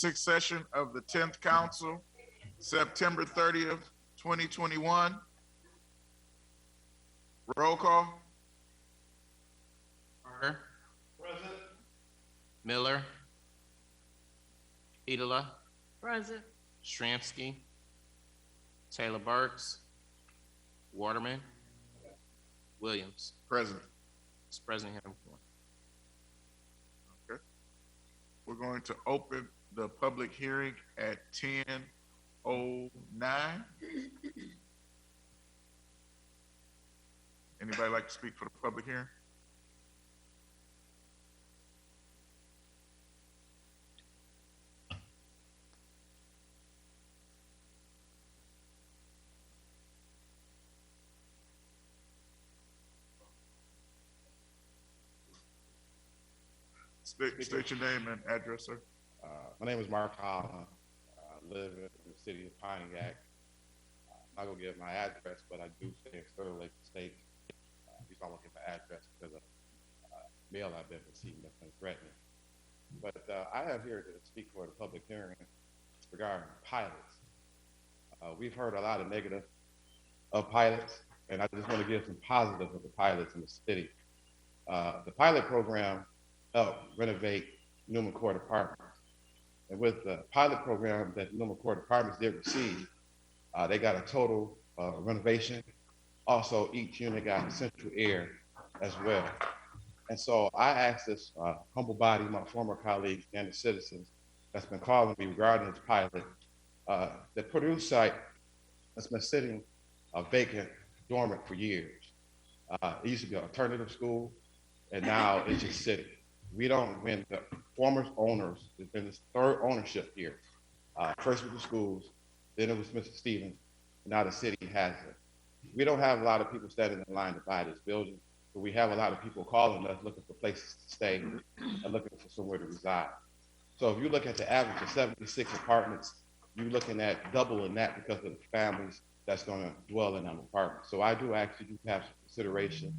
76th session of the 10th Council, September 30th, 2021. Roll call. Carter. Present. Miller. Petola. Present. Shramsky. Taylor Burks. Waterman. Williams. Present. Mr. President, you have one. Okay. We're going to open the public hearing at 10:09. Anybody like to speak for the public hearing? State your name and address, sir. My name is Mark Holland. I live in the city of Pontiac. I'm not gonna give my address, but I do stay in Sterling Lake State. He's not looking for address because of mail I've been receiving that's been threatening. But I have here to speak for the public hearing regarding pilots. We've heard a lot of negative of pilots, and I just want to give some positive of the pilots in the city. The pilot program helped renovate Newman Court Apartments. And with the pilot program that Newman Court Apartments did receive, they got a total renovation. Also, each unit got central air as well. And so I asked this humble body, my former colleagues and the citizens that's been calling me regarding this pilot, the Purdue site has been sitting vacant, dormant for years. It used to be an alternative school, and now it's just sitting. When the former owners, there's been this third ownership here. First with the schools, then it was Mr. Stevens, and now the city has it. We don't have a lot of people standing in line to buy this building, but we have a lot of people calling us looking for places to stay and looking for somewhere to reside. So if you look at the average of 76 apartments, you're looking at doubling that because of the families that's gonna dwell in them apartments. So I do ask you to have some consideration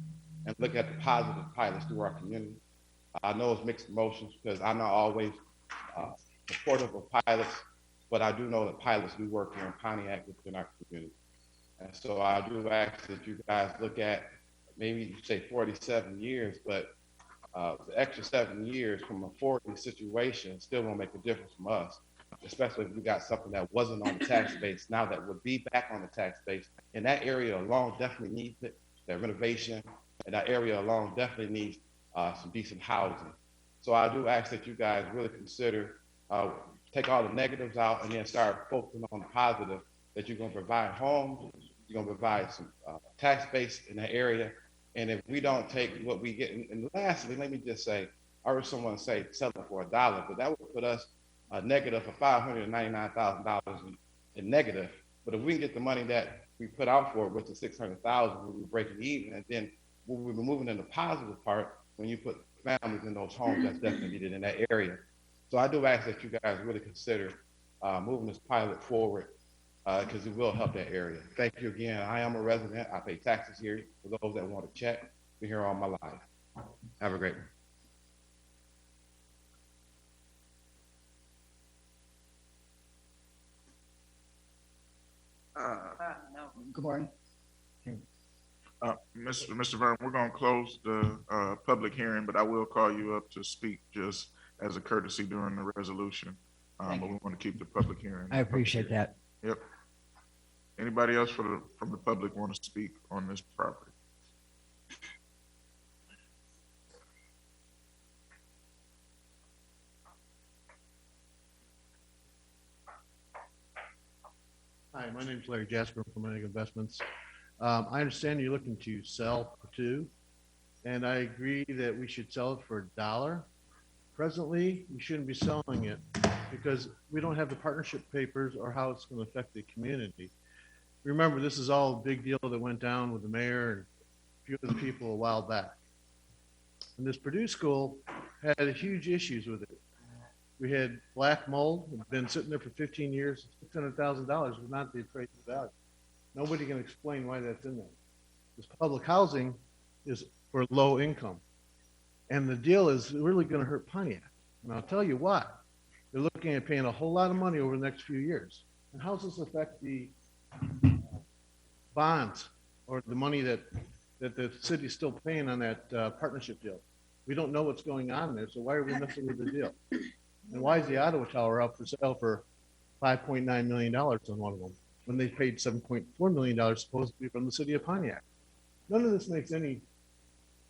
and look at the positive pilots through our community. I know it's mixed emotions because I'm not always supportive of pilots, but I do know that pilots do work here in Pontiac within our community. And so I do ask that you guys look at, maybe you say 47 years, but the extra 7 years from a 40 situation still won't make a difference from us, especially if we got something that wasn't on the tax base now that would be back on the tax base. And that area alone definitely needs it, that renovation, and that area alone definitely needs some decent housing. So I do ask that you guys really consider, take all the negatives out and then start focusing on the positive, that you're gonna provide homes, you're gonna provide some tax base in that area. And if we don't take what we get, and lastly, let me just say, I heard someone say sell it for $1, but that would put us a negative of $599,000 in negative. But if we can get the money that we put out for it, which is $600,000, we'll be breaking even. And then we'll be moving in the positive part. When you put families in those homes, that's definitely needed in that area. So I do ask that you guys really consider moving this pilot forward because it will help that area. Thank you again. I am a resident. I pay taxes here. For those that want to check, been here all my life. Have a great one. No. Good morning. Mr. Vernon, we're going to close the public hearing, but I will call you up to speak just as a courtesy during the resolution. But we want to keep the public hearing. I appreciate that. Yep. Anybody else from the public want to speak on this property? Hi, my name is Larry Jasper from Pontiac Investments. I understand you're looking to sell Purdue, and I agree that we should sell it for $1. Presently, we shouldn't be selling it because we don't have the partnership papers or how it's going to affect the community. Remember, this is all a big deal that went down with the mayor and a few other people a while back. And this Purdue school had huge issues with it. We had black mold, it had been sitting there for 15 years, $600,000 was not the appraised value. Nobody can explain why that's in there. This public housing is for low income. And the deal is really going to hurt Pontiac. And I'll tell you why. They're looking at paying a whole lot of money over the next few years. And how does this affect the bonds or the money that the city's still paying on that partnership deal? We don't know what's going on there, so why are we messing with the deal? And why is the Ottawa Tower up for sale for $5.9 million on one of them, when they paid $7.4 million supposedly from the city of Pontiac? None of this makes any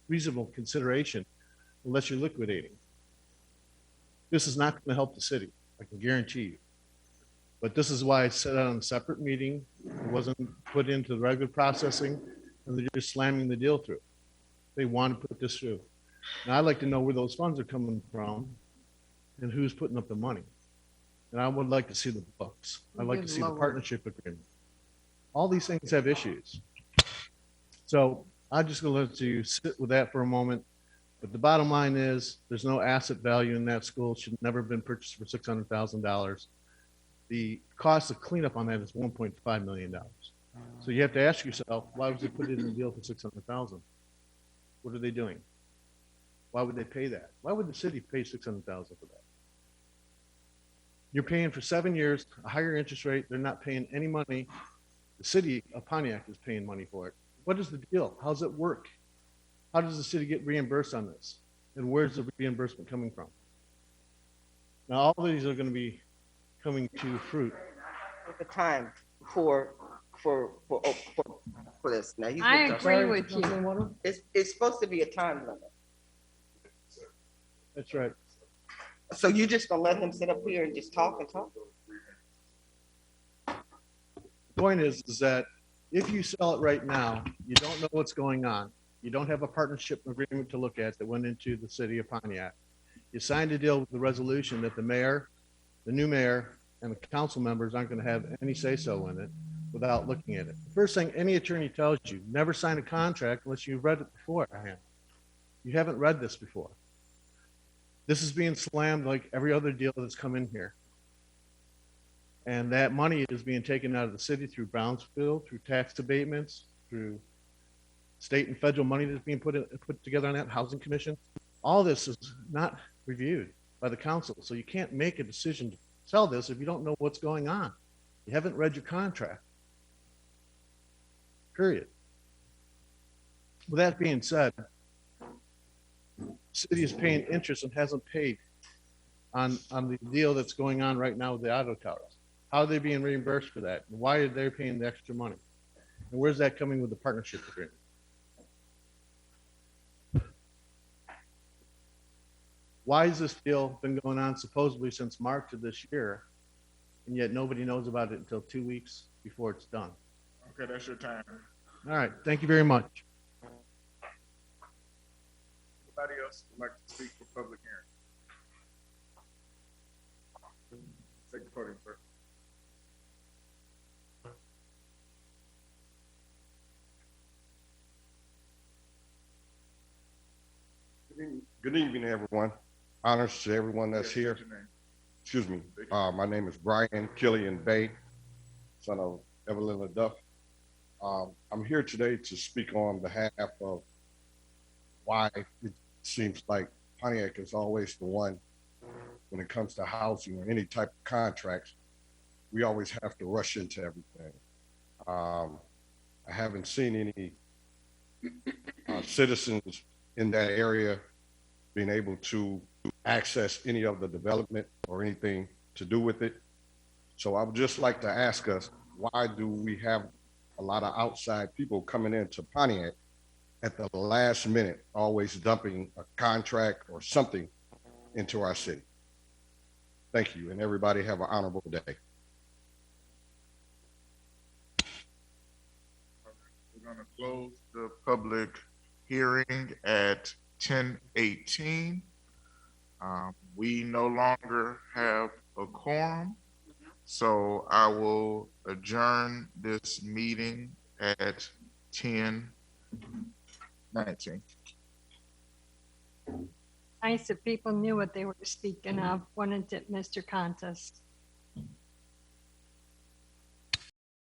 reasonable consideration unless you're liquidating. This is not going to help the city, I can guarantee you. But this is why I set out on a separate meeting. It wasn't put into the regular processing, and they're just slamming the deal through. They want to put this through. Now, I'd like to know where those funds are coming from and who's putting up the money. And I would like to see the books. I'd like to see the partnership agreement. All these things have issues. So I'm just going to let you sit with that for a moment. But the bottom line is there's no asset value in that school. It should never have been purchased for $600,000. The cost of cleanup on that is $1.5 million. So you have to ask yourself, why would they put it in the deal for $600,000? What are they doing? Why would they pay that? Why would the city pay $600,000 for that? You're paying for 7 years, a higher interest rate. They're not paying any money. The city of Pontiac is paying money for it. What is the deal? How does it work? How does the city get reimbursed on this? And where's the reimbursement coming from? Now, all of these are going to be coming to fruit. The time for this. Now, I agree with you. it's supposed to be a time limit. That's right. So you just gonna let him sit up here and just talk and talk? The point is that if you sell it right now, you don't know what's going on. You don't have a partnership agreement to look at that went into the city of Pontiac. You signed a deal with the resolution that the mayor, the new mayor, and the council members aren't going to have any say-so in it without looking at it. The first thing any attorney tells you, never sign a contract unless you've read it before. You haven't read this before. This is being slammed like every other deal that's come in here. And that money is being taken out of the city through Brownsville, through tax abatements, through state and federal money that's being put together on that housing commission. All this is not reviewed by the council. So you can't make a decision to sell this if you don't know what's going on. You haven't read your contract. Period. With that being said, the city is paying interest and hasn't paid on the deal that's going on right now with the auto towers. How are they being reimbursed for that? And why are they paying the extra money? And where's that coming with the partnership agreement? Why has this deal been going on supposedly since March of this year, and yet nobody knows about it until 2 weeks before it's done? Okay, that's your time. All right, thank you very much. Anybody else would like to speak for public hearing? Take the podium, sir. Good evening, everyone. Honors to everyone that's Yes, here. state your name. Excuse me. My name is Brian Killian Bay, son of Evelyn LaDuff. I'm here today to speak on behalf of why it seems like Pontiac is always the one when it comes to housing or any type of contracts. We always have to rush into everything. I haven't seen any citizens in that area being able to access any of the development or anything to do with it. So I would just like to ask us, why do we have a lot of outside people coming into Pontiac at the last minute, always dumping a contract or something into our city? Thank you, and everybody have an honorable day. We're gonna close the public hearing at 10:18. We no longer have a quorum, so I will adjourn this meeting at 10:19. Nice if people knew what they were speaking of, wasn't it, Mr. Contis?